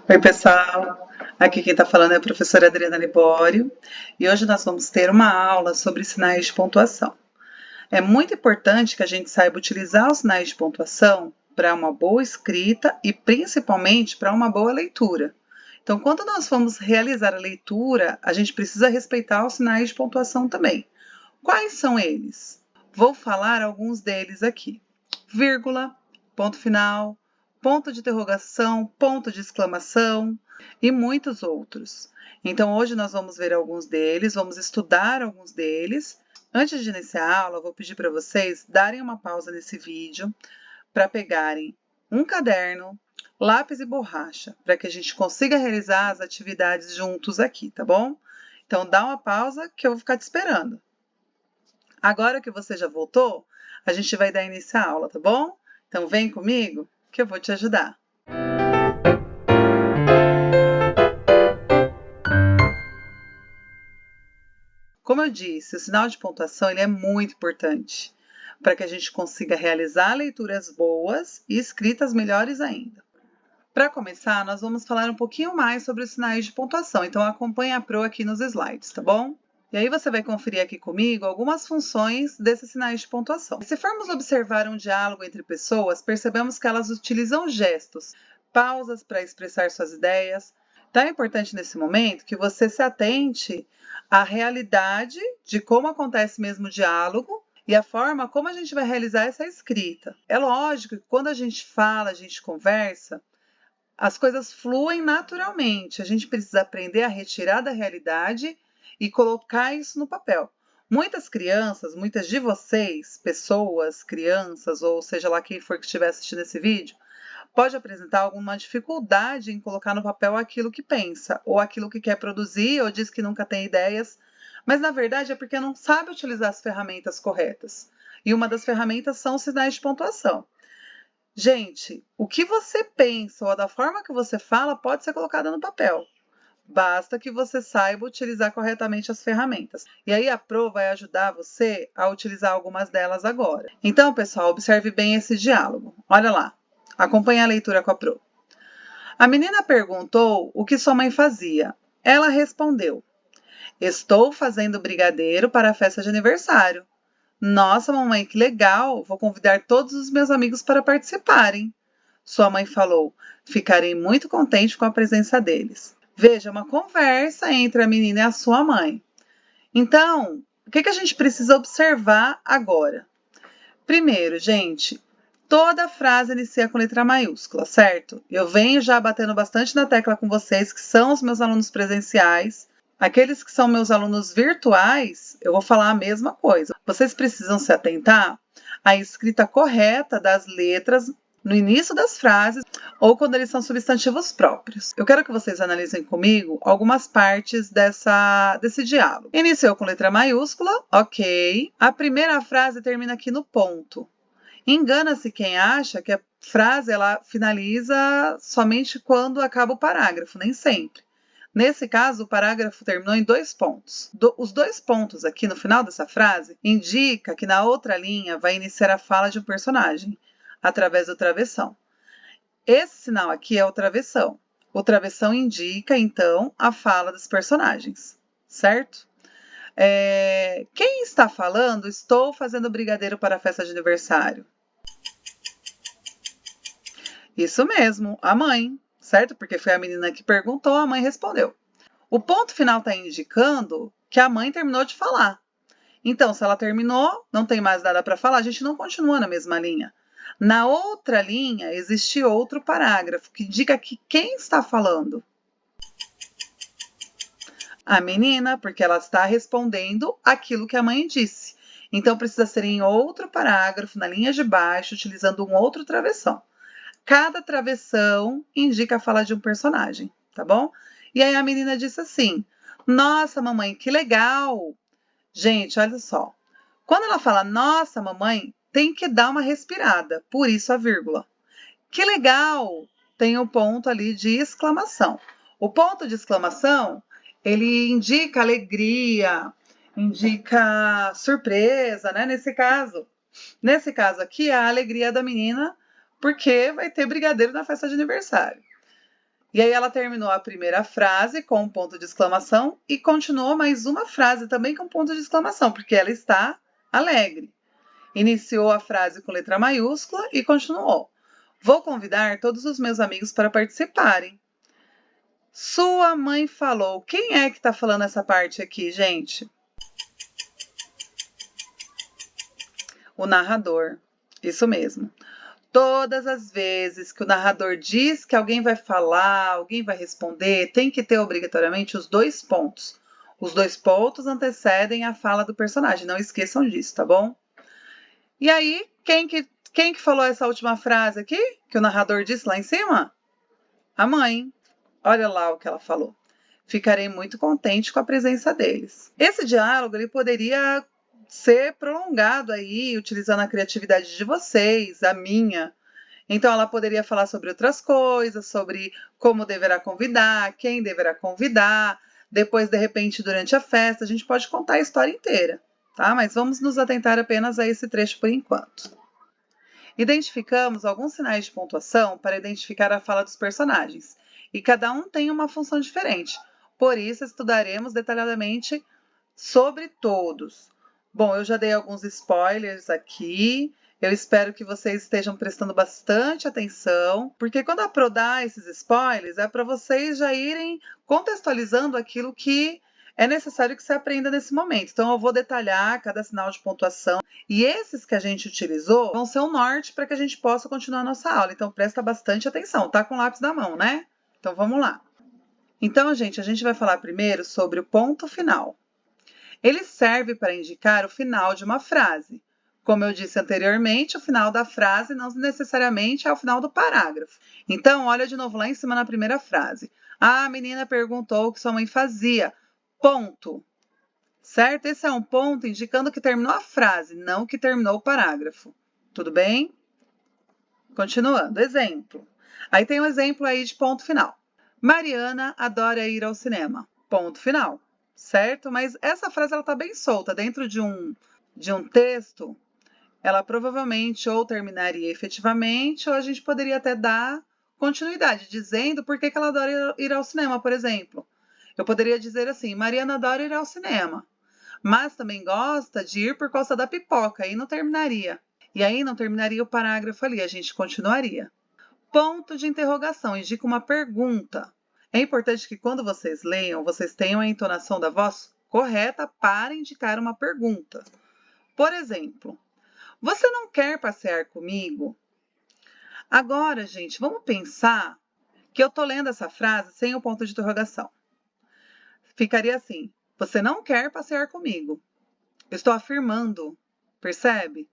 Oi, pessoal. Aqui quem está falando é a professora Adriana Libório e hoje nós vamos ter uma aula sobre sinais de pontuação. É muito importante que a gente saiba utilizar os sinais de pontuação para uma boa escrita e principalmente para uma boa leitura. Então, quando nós formos realizar a leitura, a gente precisa respeitar os sinais de pontuação também. Quais são eles? Vou falar alguns deles aqui: vírgula, ponto final, ponto de interrogação, ponto de exclamação e muitos outros. Então, hoje nós vamos ver alguns deles, vamos estudar alguns deles. Antes de iniciar a aula, eu vou pedir para vocês darem uma pausa nesse vídeo para pegarem um caderno, lápis e borracha, para que a gente consiga realizar as atividades juntos aqui, tá bom? Então, dá uma pausa que eu vou ficar te esperando. Agora que você já voltou, a gente vai dar início à aula, tá bom? Então vem comigo que eu vou te ajudar. Como eu disse, o sinal de pontuação ele é muito importante para que a gente consiga realizar leituras boas e escritas melhores ainda. Para começar, nós vamos falar um pouquinho mais sobre os sinais de pontuação, então acompanhe a Pro aqui nos slides, tá bom? E aí você vai conferir aqui comigo algumas funções desses sinais de pontuação. Se formos observar um diálogo entre pessoas, percebemos que elas utilizam gestos, pausas para expressar suas ideias. Então é importante nesse momento que você se atente à realidade de como acontece mesmo o diálogo e a forma como a gente vai realizar essa escrita. É lógico que quando a gente fala, a gente conversa, as coisas fluem naturalmente. A gente precisa aprender a retirar da realidade e colocar isso no papel. Muitas crianças, muitas de vocês, pessoas, crianças, ou seja lá quem for que estiver assistindo esse vídeo, pode apresentar alguma dificuldade em colocar no papel aquilo que pensa, ou aquilo que quer produzir, ou diz que nunca tem ideias, mas na verdade é porque não sabe utilizar as ferramentas corretas. E uma das ferramentas são os sinais de pontuação. Gente, o que você pensa ou da forma que você fala pode ser colocada no papel. Basta que você saiba utilizar corretamente as ferramentas. E aí a Pro vai ajudar você a utilizar algumas delas agora. Então, pessoal, observe bem esse diálogo. Olha lá, acompanhe a leitura com a Pro. A menina perguntou o que sua mãe fazia. Ela respondeu: estou fazendo brigadeiro para a festa de aniversário. Nossa, mamãe, que legal! Vou convidar todos os meus amigos para participarem. Sua mãe falou: ficarei muito contente com a presença deles. Veja, uma conversa entre a menina e a sua mãe. Então, o que a gente precisa observar agora? Primeiro, gente, toda frase inicia com letra maiúscula, certo? Eu venho já batendo bastante na tecla com vocês, que são os meus alunos presenciais. Aqueles que são meus alunos virtuais, eu vou falar a mesma coisa. Vocês precisam se atentar à escrita correta das letras no início das frases ou quando eles são substantivos próprios. Eu quero que vocês analisem comigo algumas partes desse diálogo. Iniciou com letra maiúscula, ok. A primeira frase termina aqui no ponto. Engana-se quem acha que a frase ela finaliza somente quando acaba o parágrafo, nem sempre. Nesse caso, o parágrafo terminou em 2 pontos. Os 2 pontos aqui no final dessa frase indica que na outra linha vai iniciar a fala de um personagem, através do travessão. Esse sinal aqui é o travessão. O travessão indica, então, a fala dos personagens, certo? Quem está falando? Estou fazendo brigadeiro para a festa de aniversário. Isso mesmo, a mãe, certo? Porque foi a menina que perguntou, a mãe respondeu. O ponto final está indicando que a mãe terminou de falar. Então, se ela terminou, não tem mais nada para falar, a gente não continua na mesma linha. Na outra linha, existe outro parágrafo que indica que quem está falando? A menina, porque ela está respondendo aquilo que a mãe disse. Então, precisa ser em outro parágrafo, na linha de baixo, utilizando um outro travessão. Cada travessão indica a fala de um personagem, tá bom? E aí a menina disse assim: nossa, mamãe, que legal! Gente, olha só. Quando ela fala nossa, mamãe, tem que dar uma respirada, por isso a vírgula. Que legal! Tem um ponto ali de exclamação. O ponto de exclamação, ele indica alegria, indica surpresa, né? Nesse caso aqui, a alegria da menina, porque vai ter brigadeiro na festa de aniversário. E aí ela terminou a primeira frase com um ponto de exclamação e continuou mais uma frase também com ponto de exclamação, porque ela está alegre. Iniciou a frase com letra maiúscula e continuou. Vou convidar todos os meus amigos para participarem. Sua mãe falou. Quem é que está falando essa parte aqui, gente? O narrador. Isso mesmo. Todas as vezes que o narrador diz que alguém vai falar, alguém vai responder, tem que ter obrigatoriamente os 2 pontos. Os 2 pontos antecedem a fala do personagem, não esqueçam disso, tá bom? E aí, quem que falou essa última frase aqui, que o narrador disse lá em cima? A mãe. Olha lá o que ela falou. Ficarei muito contente com a presença deles. Esse diálogo ele poderia ser prolongado aí, utilizando a criatividade de vocês, a minha. Então, ela poderia falar sobre outras coisas, sobre como deverá convidar, quem deverá convidar. Depois, de repente, durante a festa, a gente pode contar a história inteira, tá? Mas vamos nos atentar apenas a esse trecho por enquanto. Identificamos alguns sinais de pontuação para identificar a fala dos personagens, e cada um tem uma função diferente. Por isso, estudaremos detalhadamente sobre todos. Bom, eu já dei alguns spoilers aqui. Eu espero que vocês estejam prestando bastante atenção, porque quando a Pro dá esses spoilers, é para vocês já irem contextualizando aquilo que é necessário que você aprenda nesse momento. Então, eu vou detalhar cada sinal de pontuação. E esses que a gente utilizou vão ser um norte para que a gente possa continuar a nossa aula. Então, presta bastante atenção. Tá com o lápis na mão, né? Então, vamos lá. Então, gente, a gente vai falar primeiro sobre o ponto final. Ele serve para indicar o final de uma frase. Como eu disse anteriormente, o final da frase não necessariamente é o final do parágrafo. Então, olha de novo lá em cima na primeira frase. A menina perguntou o que sua mãe fazia. Ponto. Certo? Esse é um ponto indicando que terminou a frase, não que terminou o parágrafo. Tudo bem? Continuando. Exemplo. Aí tem um exemplo aí de ponto final. Mariana adora ir ao cinema. Ponto final. Certo? Mas essa frase ela está bem solta. Dentro de um texto, ela provavelmente ou terminaria efetivamente, ou a gente poderia até dar continuidade, dizendo por que ela adora ir ao cinema, por exemplo. Eu poderia dizer assim, Mariana adora ir ao cinema, mas também gosta de ir por causa da pipoca, aí não terminaria. E aí não terminaria o parágrafo ali, a gente continuaria. Ponto de interrogação, indica uma pergunta. É importante que quando vocês leiam, vocês tenham a entonação da voz correta para indicar uma pergunta. Por exemplo, você não quer passear comigo? Agora, gente, vamos pensar que eu estou lendo essa frase sem o ponto de interrogação. Ficaria assim, você não quer passear comigo. Eu estou afirmando, percebe?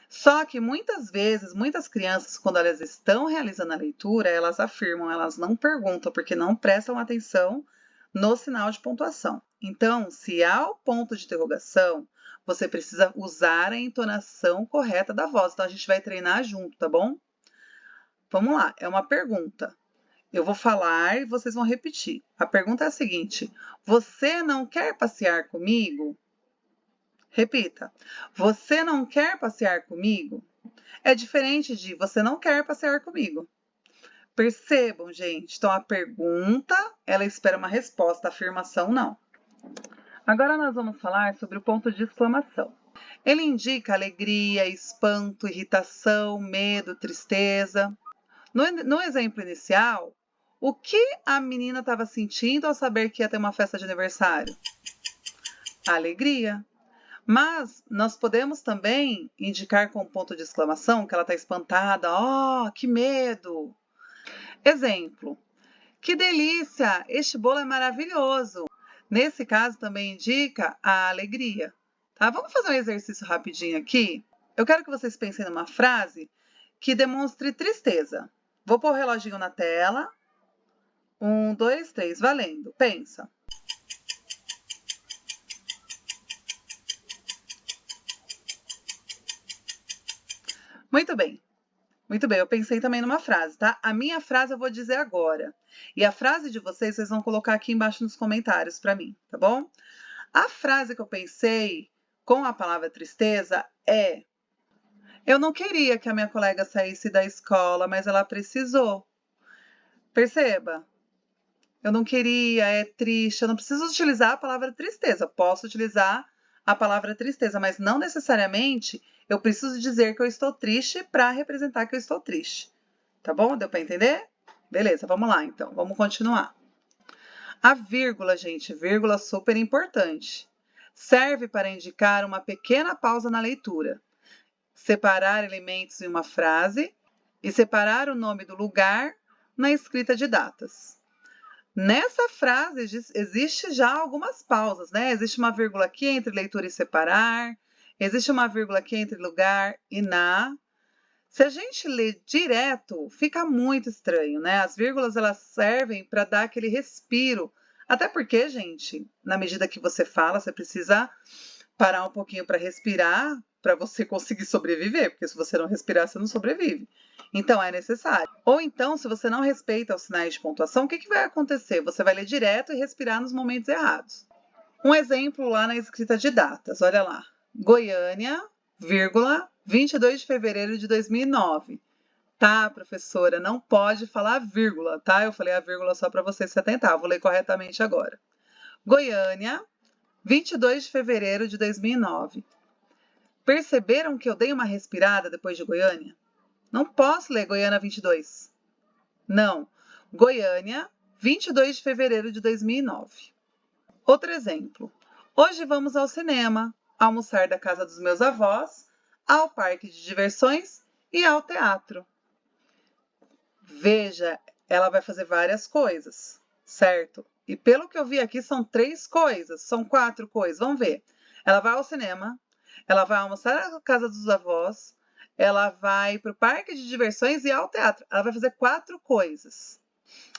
Só que muitas vezes, muitas crianças, quando elas estão realizando a leitura, elas afirmam, elas não perguntam, porque não prestam atenção no sinal de pontuação. Então, se há o ponto de interrogação, você precisa usar a entonação correta da voz. Então, a gente vai treinar junto, tá bom? Vamos lá, é uma pergunta. Eu vou falar e vocês vão repetir. A pergunta é a seguinte: você não quer passear comigo? Repita. Você não quer passear comigo? É diferente de você não quer passear comigo. Percebam, gente. Então, a pergunta, ela espera uma resposta. A afirmação, não. Agora, nós vamos falar sobre o ponto de exclamação. Ele indica alegria, espanto, irritação, medo, tristeza. No exemplo inicial, o que a menina estava sentindo ao saber que ia ter uma festa de aniversário? Alegria. Mas nós podemos também indicar com um ponto de exclamação que ela está espantada. Oh, que medo! Exemplo. Que delícia! Este bolo é maravilhoso. Nesse caso também indica a alegria. Tá? Vamos fazer um exercício rapidinho aqui. Eu quero que vocês pensem numa frase que demonstre tristeza. Vou pôr o reloginho na tela. 1, 2, 3, valendo. Pensa. Muito bem. Muito bem, eu pensei também numa frase, tá? A minha frase eu vou dizer agora. E a frase de vocês vão colocar aqui embaixo nos comentários para mim, tá bom? A frase que eu pensei com a palavra tristeza é: eu não queria que a minha colega saísse da escola, mas ela precisou. Perceba, eu não queria, é triste. Eu não preciso utilizar a palavra tristeza. Posso utilizar a palavra tristeza, mas não necessariamente eu preciso dizer que eu estou triste para representar que eu estou triste. Tá bom? Deu para entender? Beleza, vamos lá então. Vamos continuar. A vírgula, gente, vírgula super importante. Serve para indicar uma pequena pausa na leitura, separar elementos em uma frase e separar o nome do lugar na escrita de datas. Nessa frase existe já algumas pausas, né? Existe uma vírgula aqui entre leitura e separar, existe uma vírgula aqui entre lugar e na. Se a gente lê direto, fica muito estranho, né? As vírgulas elas servem para dar aquele respiro. Até porque, gente, na medida que você fala, você precisa parar um pouquinho para respirar, para você conseguir sobreviver, porque se você não respirar, você não sobrevive. Então, é necessário. Ou então, se você não respeita os sinais de pontuação, o que vai acontecer? Você vai ler direto e respirar nos momentos errados. Um exemplo lá na escrita de datas, olha lá. Goiânia, vírgula, 22 de fevereiro de 2009. Tá, professora, não pode falar vírgula, tá? Eu falei a vírgula só para você se atentar. Vou ler corretamente agora. Goiânia, 22 de fevereiro de 2009. Perceberam que eu dei uma respirada depois de Goiânia? Não posso ler Goiânia 22. Não. Goiânia, 22 de fevereiro de 2009. Outro exemplo. Hoje vamos ao cinema, almoçar da casa dos meus avós, ao parque de diversões e ao teatro. Veja, ela vai fazer várias coisas, certo? E pelo que eu vi aqui, são 3 coisas, são 4 coisas. Vamos ver. Ela vai ao cinema, ela vai almoçar na casa dos avós, ela vai para o parque de diversões e ao teatro. Ela vai fazer 4 coisas.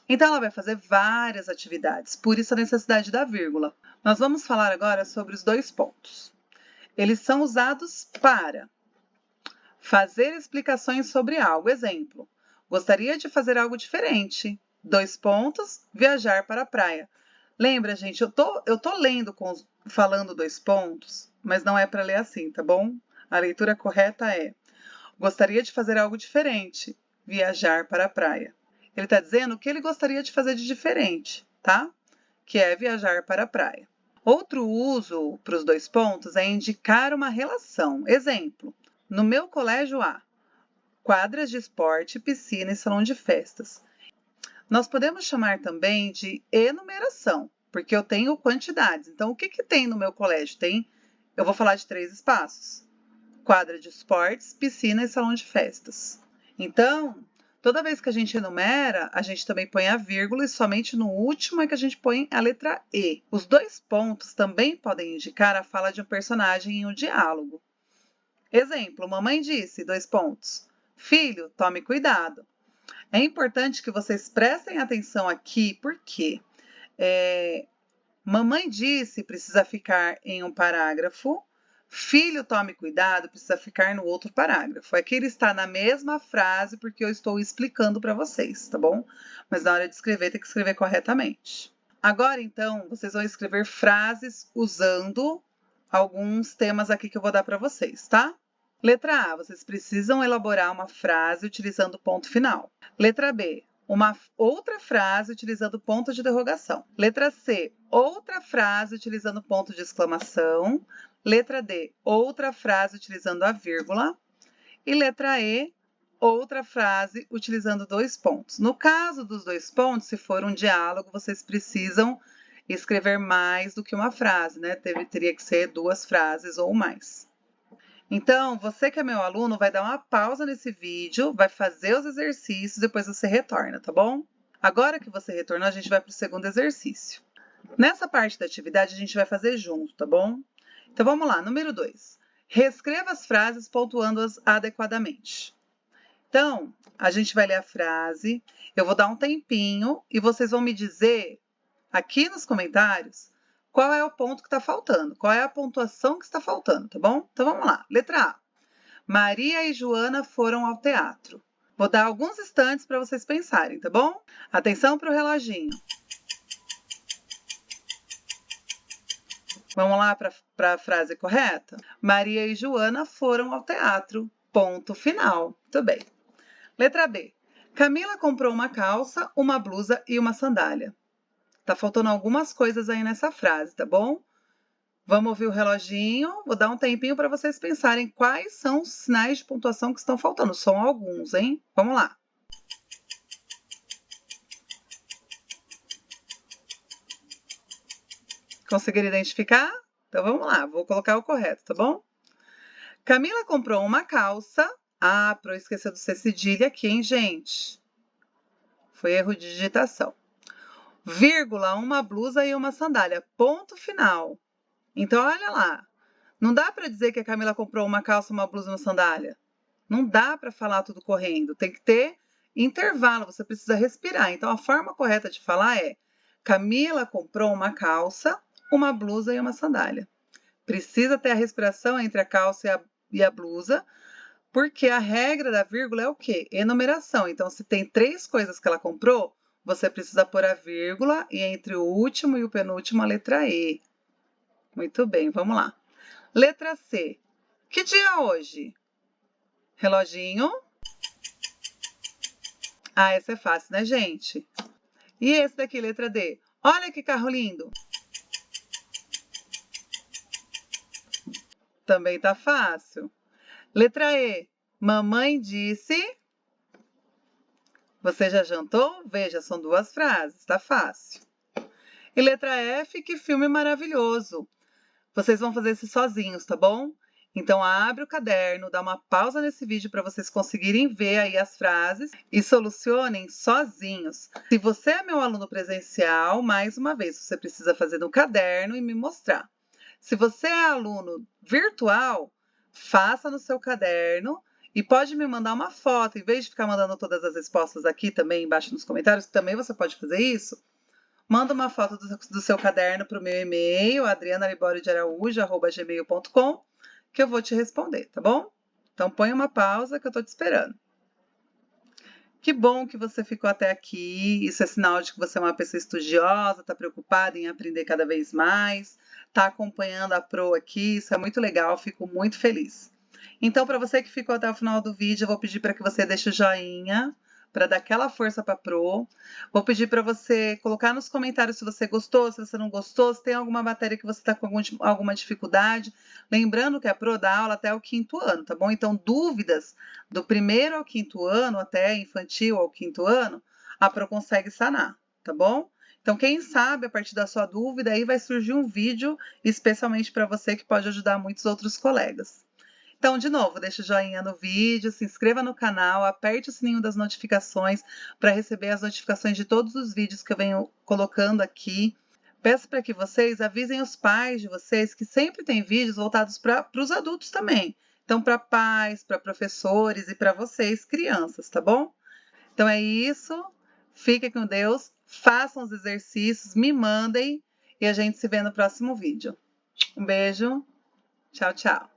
Então, ela vai fazer várias atividades, por isso a necessidade da vírgula. Nós vamos falar agora sobre os 2 pontos. Eles são usados para fazer explicações sobre algo. Exemplo, gostaria de fazer algo diferente. 2 pontos, viajar para a praia. Lembra, gente, eu tô lendo falando 2 pontos, mas não é para ler assim, tá bom? A leitura correta é: gostaria de fazer algo diferente, viajar para a praia. Ele está dizendo o que ele gostaria de fazer de diferente, tá? Que é viajar para a praia. Outro uso para os 2 pontos é indicar uma relação. Exemplo, no meu colégio há quadras de esporte, piscina e salão de festas. Nós podemos chamar também de enumeração, porque eu tenho quantidades. Então, o que tem no meu colégio? Eu vou falar de 3 espaços. Quadra de esportes, piscina e salão de festas. Então, toda vez que a gente enumera, a gente também põe a vírgula e somente no último é que a gente põe a letra E. Os 2 pontos também podem indicar a fala de um personagem em um diálogo. Exemplo, mamãe disse, 2 pontos. Filho, tome cuidado. É importante que vocês prestem atenção aqui, porque mamãe disse precisa ficar em um parágrafo, filho, tome cuidado, precisa ficar no outro parágrafo. Aqui ele está na mesma frase porque eu estou explicando para vocês, tá bom? Mas na hora de escrever, tem que escrever corretamente. Agora, então, vocês vão escrever frases usando alguns temas aqui que eu vou dar para vocês, tá? Letra A, vocês precisam elaborar uma frase utilizando o ponto final. Letra B, uma outra frase utilizando ponto de interrogação. Letra C, outra frase utilizando ponto de exclamação. Letra D, outra frase utilizando a vírgula. E letra E, outra frase utilizando 2 pontos. No caso dos 2 pontos, se for um diálogo, vocês precisam escrever mais do que uma frase, né? Teria que ser 2 frases ou mais. Então, você que é meu aluno, vai dar uma pausa nesse vídeo, vai fazer os exercícios, depois você retorna, tá bom? Agora que você retornou, a gente vai para o segundo exercício. Nessa parte da atividade, a gente vai fazer junto, tá bom? Então, vamos lá. Número 2. Reescreva as frases pontuando-as adequadamente. Então, a gente vai ler a frase, eu vou dar um tempinho e vocês vão me dizer aqui nos comentários qual é o ponto que está faltando, qual é a pontuação que está faltando, tá bom? Então, vamos lá. Letra A. Maria e Joana foram ao teatro. Vou dar alguns instantes para vocês pensarem, tá bom? Atenção para o reloginho. Vamos lá para a frase correta? Maria e Joana foram ao teatro. Ponto final. Muito bem. Letra B. Camila comprou uma calça, uma blusa e uma sandália. Tá faltando algumas coisas aí nessa frase, tá bom? Vamos ouvir o reloginho. Vou dar um tempinho para vocês pensarem quais são os sinais de pontuação que estão faltando. São alguns, hein? Vamos lá. Conseguiram identificar? Então vamos lá, vou colocar o correto, tá bom? Camila comprou uma calça. Ah, para eu esquecer do C cedilha aqui, hein, gente? Foi erro de digitação. Vírgula, uma blusa e uma sandália. Ponto final. Então, olha lá. Não dá para dizer que a Camila comprou uma calça, uma blusa e uma sandália. Não dá para falar tudo correndo. Tem que ter intervalo, você precisa respirar. Então, a forma correta de falar é: Camila comprou uma calça, uma blusa e uma sandália. Precisa ter a respiração entre a calça e a blusa, porque a regra da vírgula é o quê? Enumeração. Então, se tem 3 coisas que ela comprou, você precisa pôr a vírgula e entre o último e o penúltimo a letra E. Muito bem, vamos lá. Letra C. Que dia é hoje? Reloginho. Ah, essa é fácil, né, gente? E esse daqui, letra D. Olha que carro lindo. Também tá fácil. Letra E. Mamãe disse. Você já jantou? Veja, são 2 frases, tá fácil. E letra F, que filme maravilhoso. Vocês vão fazer isso sozinhos, tá bom? Então, abre o caderno, dá uma pausa nesse vídeo para vocês conseguirem ver aí as frases e solucionem sozinhos. Se você é meu aluno presencial, mais uma vez, você precisa fazer no caderno e me mostrar. Se você é aluno virtual, faça no seu caderno e pode me mandar uma foto. Em vez de ficar mandando todas as respostas aqui também embaixo nos comentários, também você pode fazer isso. Manda uma foto do seu caderno para o meu e-mail, adrianaliboriodearaújo@gmail.com, que eu vou te responder, tá bom? Então, põe uma pausa que eu estou te esperando. Que bom que você ficou até aqui. Isso é sinal de que você é uma pessoa estudiosa, está preocupada em aprender cada vez mais, está acompanhando a Pro aqui. Isso é muito legal, fico muito feliz. Então, para você que ficou até o final do vídeo, eu vou pedir para que você deixe o joinha, para dar aquela força para a Pro. Vou pedir para você colocar nos comentários se você gostou, se você não gostou, se tem alguma matéria que você está com alguma dificuldade. Lembrando que a Pro dá aula até o 5º ano, tá bom? Então, dúvidas do 1º ao 5º ano, até infantil ao 5º ano, a Pro consegue sanar, tá bom? Então, quem sabe, a partir da sua dúvida, aí vai surgir um vídeo especialmente para você que pode ajudar muitos outros colegas. Então, de novo, deixa o joinha no vídeo, se inscreva no canal, aperte o sininho das notificações para receber as notificações de todos os vídeos que eu venho colocando aqui. Peço para que vocês avisem os pais de vocês que sempre tem vídeos voltados para os adultos também. Então, para pais, para professores e para vocês, crianças, tá bom? Então é isso. Fiquem com Deus, façam os exercícios, me mandem e a gente se vê no próximo vídeo. Um beijo. Tchau, tchau.